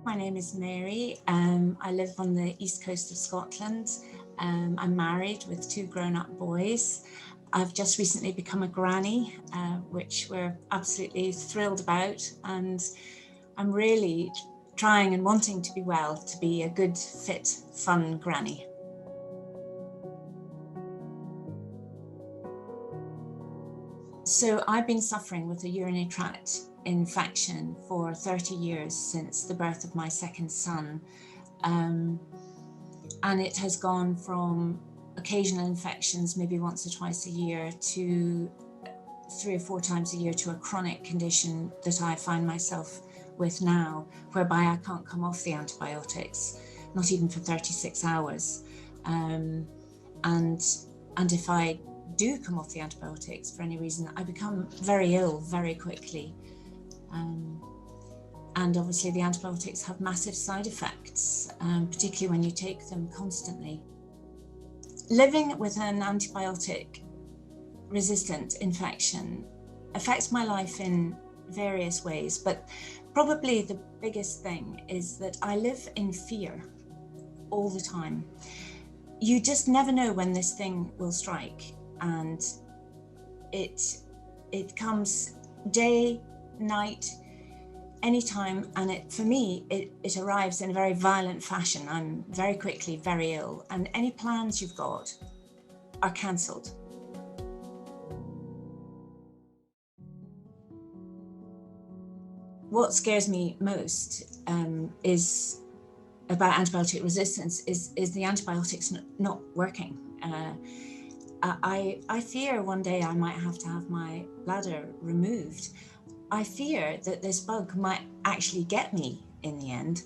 My name is Mary. I live on the east coast of Scotland. I'm married with 2 grown-up boys. I've just recently become a granny, which we're absolutely thrilled about, and I'm really trying and wanting to be well, to be a good, fit, fun granny. So I've been suffering with a urinary tract infection for 30 years since the birth of my second son. And it has gone from occasional infections, maybe once or twice a year, to 3 or 4 times a year, to a chronic condition that I find myself with now, whereby I can't come off the antibiotics, not even for 36 hours. And if I do come off the antibiotics for any reason, I become very ill very quickly. And obviously the antibiotics have massive side effects, particularly when you take them constantly. Living with an antibiotic resistant infection affects my life in various ways, but probably the biggest thing is that I live in fear all the time. You just never know when this thing will strike, and it comes day, night, anytime, and for me it arrives in a very violent fashion. I'm very quickly very ill, and any plans you've got are cancelled. What scares me most is about antibiotic resistance is the antibiotics not working. I fear one day I might have to have my bladder removed. I fear that this bug might actually get me in the end.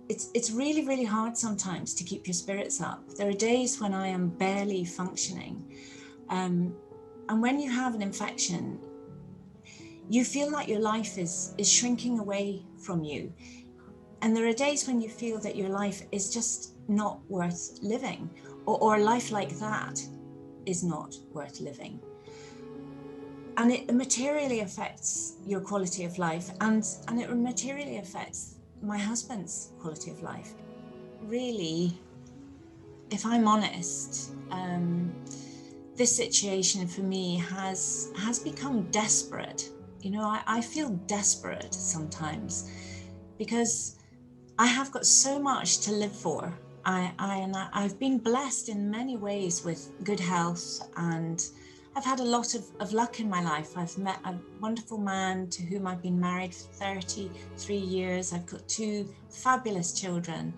It's really, really hard sometimes to keep your spirits up. There are days when I am barely functioning. And when you have an infection, you feel like your life is shrinking away from you. And there are days when you feel that your life is just not worth living, or life like that is not worth living. And it materially affects your quality of life, and it materially affects my husband's quality of life. Really, if I'm honest, this situation for me has become desperate. You know, I feel desperate sometimes because I have got so much to live for. I've been blessed in many ways with good health, and I've had a lot of luck in my life. I've met a wonderful man to whom I've been married for 33 years. I've got 2 fabulous children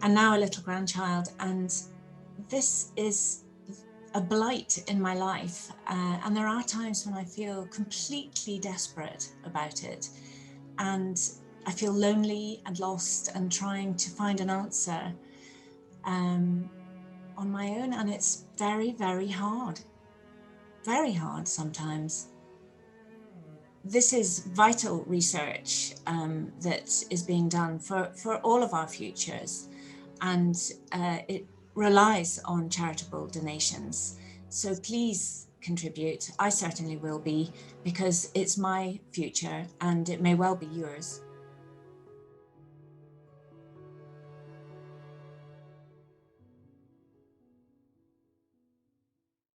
and now a little grandchild. And this is a blight in my life. And there are times when I feel completely desperate about it. And I feel lonely and lost and trying to find an answer on my own. And it's very, very hard. Very hard sometimes. This is vital research that is being done for all of our futures, and it relies on charitable donations. So please contribute. I certainly will be, because it's my future and it may well be yours.